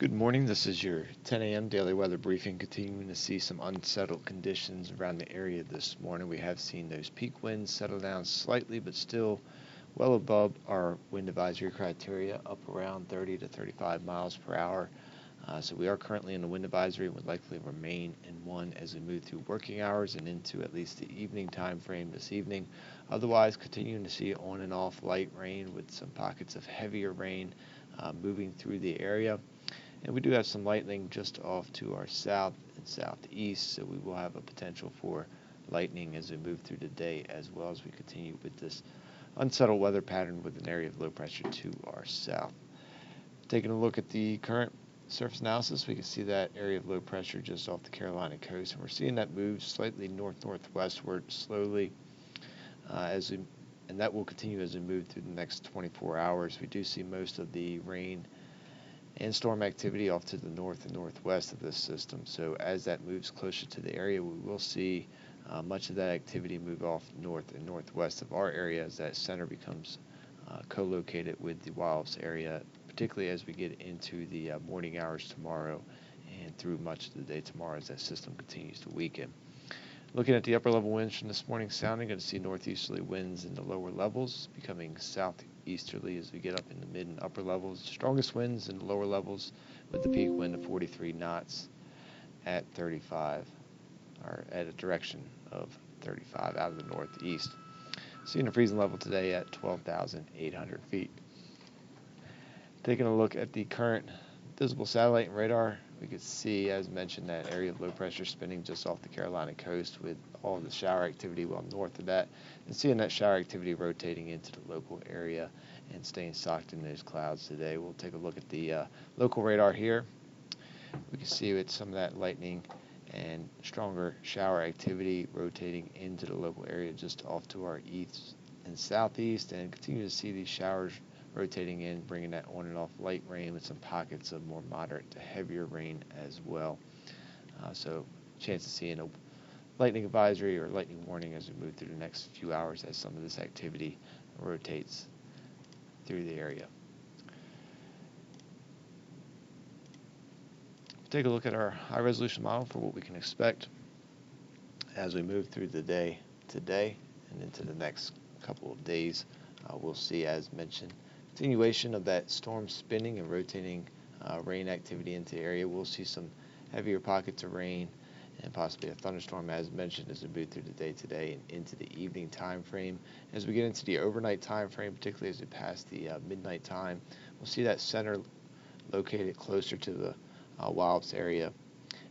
Good morning. This is your 10 a.m. daily weather briefing. Continuing to see some unsettled conditions around the area this morning. We have seen those peak winds settle down slightly, but still well above our wind advisory criteria, up around 30 to 35 miles per hour. So we are currently in the wind advisory and would likely remain in one as we move through working hours and into at least the evening time frame this evening. Otherwise, continuing to see on and off light rain with some pockets of heavier rain moving through the area. And we do have some lightning just off to our south and southeast, so we will have a potential for lightning as we move through the day, as well as we continue with this unsettled weather pattern with an area of low pressure to our south. Taking a look at the current surface analysis, we can see that area of low pressure just off the Carolina coast, and we're seeing that move slightly north-northwestward slowly and that will continue as we move through the next 24 hours. We do see most of the rain and storm activity off to the north and northwest of this system. So as that moves closer to the area, we will see much of that activity move off north and northwest of our area as that center becomes co-located with the Wallops area, particularly as we get into the morning hours tomorrow and through much of the day tomorrow as that system continues to weaken. Looking at the upper level winds from this morning sounding, going to see northeasterly winds in the lower levels becoming southeasterly as we get up in the mid and upper levels. Strongest winds in the lower levels with the peak wind of 43 knots at 35, or at a direction of 35 out of the northeast. Seeing a freezing level today at 12,800 feet. Taking a look at the current visible satellite and radar, we could see, as mentioned, that area of low pressure spinning just off the Carolina coast with all of the shower activity well north of that, and seeing that shower activity rotating into the local area and staying socked in those clouds today. We'll take a look at the local radar here. We can see with some of that lightning and stronger shower activity rotating into the local area just off to our east and southeast, and continue to see these showers rotating in, bringing that on and off light rain with some pockets of more moderate to heavier rain as well. So chance of seeing a lightning advisory or lightning warning as we move through the next few hours as some of this activity rotates through the area. Take a look at our high resolution model for what we can expect as we move through the day today and into the next couple of days. We'll see, as mentioned, continuation of that storm spinning and rotating rain activity into the area. We'll see some heavier pockets of rain and possibly a thunderstorm, as mentioned, as we move through the day today and into the evening time frame. As we get into the overnight time frame, particularly as we pass the midnight time, we'll see that center located closer to the Wallops area,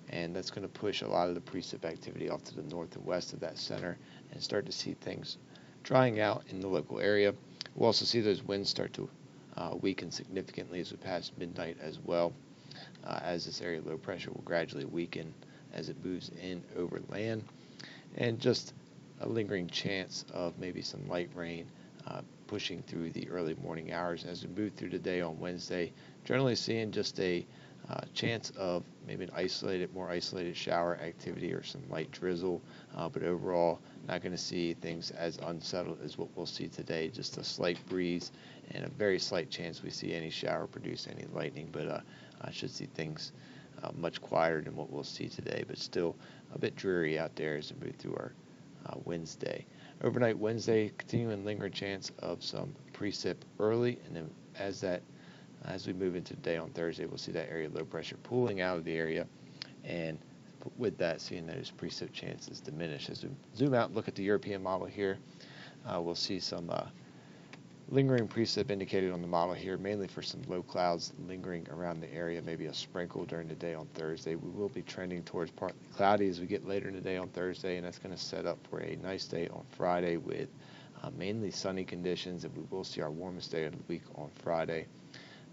and that's going to push a lot of the precip activity off to the north and west of that center and start to see things drying out in the local area. We'll also see those winds start to weaken significantly as we pass midnight as well, as this area of low pressure will gradually weaken as it moves in over land, and just a lingering chance of maybe some light rain pushing through the early morning hours as we move through the day on Wednesday. Generally seeing just a chance of maybe an more isolated shower activity or some light drizzle, but overall not going to see things as unsettled as what we'll see today. Just a slight breeze and a very slight chance we see any shower produce any lightning, but I should see things much quieter than what we'll see today, but still a bit dreary out there as we move through our Wednesday. Overnight Wednesday, continuing lingering chance of some precip early, and then as we move into the day on Thursday, we'll see that area of low pressure pooling out of the area, and with that, seeing those precip chances diminish. As we zoom out and look at the European model here, we'll see some lingering precip indicated on the model here, mainly for some low clouds lingering around the area, maybe a sprinkle during the day on Thursday. We will be trending towards partly cloudy as we get later in the day on Thursday, and that's going to set up for a nice day on Friday with mainly sunny conditions, and we will see our warmest day of the week on Friday.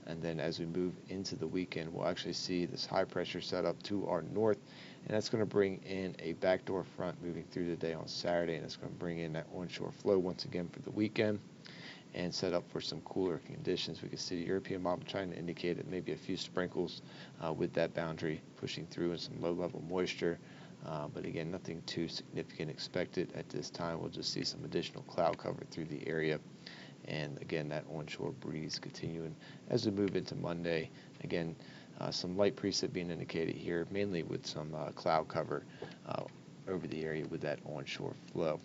And then as we move into the weekend, we'll actually see this high pressure set up to our north, and that's going to bring in a backdoor front moving through the day on Saturday, and it's going to bring in that onshore flow once again for the weekend and set up for some cooler conditions. We can see the European model trying to indicate that maybe a few sprinkles with that boundary pushing through and some low-level moisture. But again, nothing too significant expected at this time. We'll just see some additional cloud cover through the area. And again, that onshore breeze continuing as we move into Monday. Again, Some light precip being indicated here, mainly with some cloud cover over the area with that onshore flow.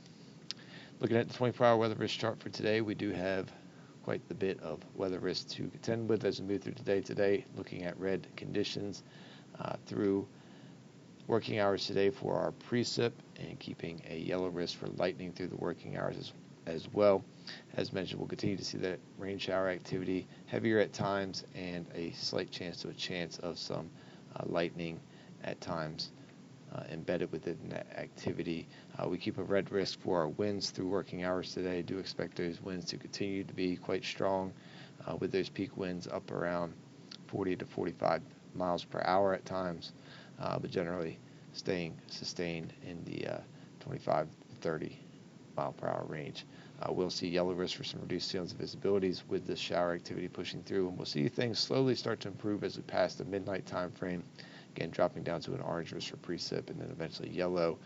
Looking at the 24-hour weather risk chart for today, we do have quite the bit of weather risk to contend with as we move through today. Looking at red conditions through working hours today for our precip, and keeping a yellow risk for lightning through the working hours as well. As mentioned, we'll continue to see that rain shower activity heavier at times, and a slight chance of some lightning at times embedded within that activity. We keep a red risk for our winds through working hours today. Do expect those winds to continue to be quite strong, with those peak winds up around 40 to 45 miles per hour at times, but generally staying sustained in the 25 to 30 mile per hour range. We'll see yellow risk for some reduced fields of visibilities with the shower activity pushing through, and we'll see things slowly start to improve as we pass the midnight time frame. Again, dropping down to an orange risk for precip, and then eventually yellow.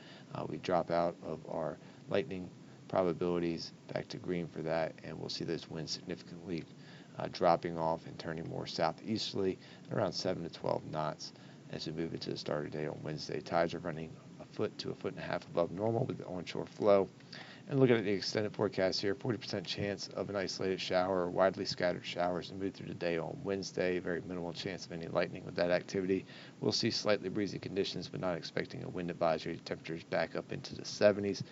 We drop out of our lightning probabilities back to green for that, and we'll see those winds significantly dropping off and turning more southeasterly around 7 to 12 knots as we move into the start of the day on Wednesday. Tides are running a foot to a foot and a half above normal with the onshore flow. And looking at the extended forecast here, 40% chance of an isolated shower or widely scattered showers and move through the day on Wednesday. Very minimal chance of any lightning with that activity. We'll see slightly breezy conditions, but not expecting a wind advisory. Temperatures back up into the 70s.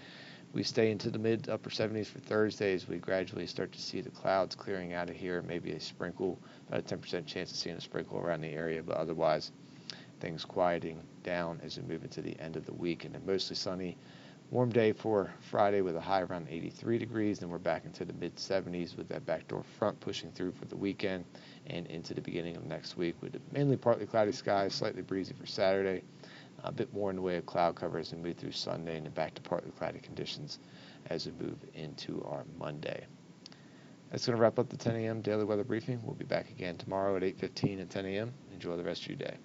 We stay into the mid to upper 70s for Thursday as we gradually start to see the clouds clearing out of here. Maybe a sprinkle, about a 10% chance of seeing a sprinkle around the area, but otherwise things quieting down as we move into the end of the week. And then mostly sunny. Warm day for Friday with a high around 83 degrees. Then we're back into the mid-70s with that backdoor front pushing through for the weekend and into the beginning of next week with mainly partly cloudy skies, slightly breezy for Saturday. A bit more in the way of cloud cover as we move through Sunday, and then back to partly cloudy conditions as we move into our Monday. That's going to wrap up the 10 a.m. daily weather briefing. We'll be back again tomorrow at 8:15 and 10 a.m. Enjoy the rest of your day.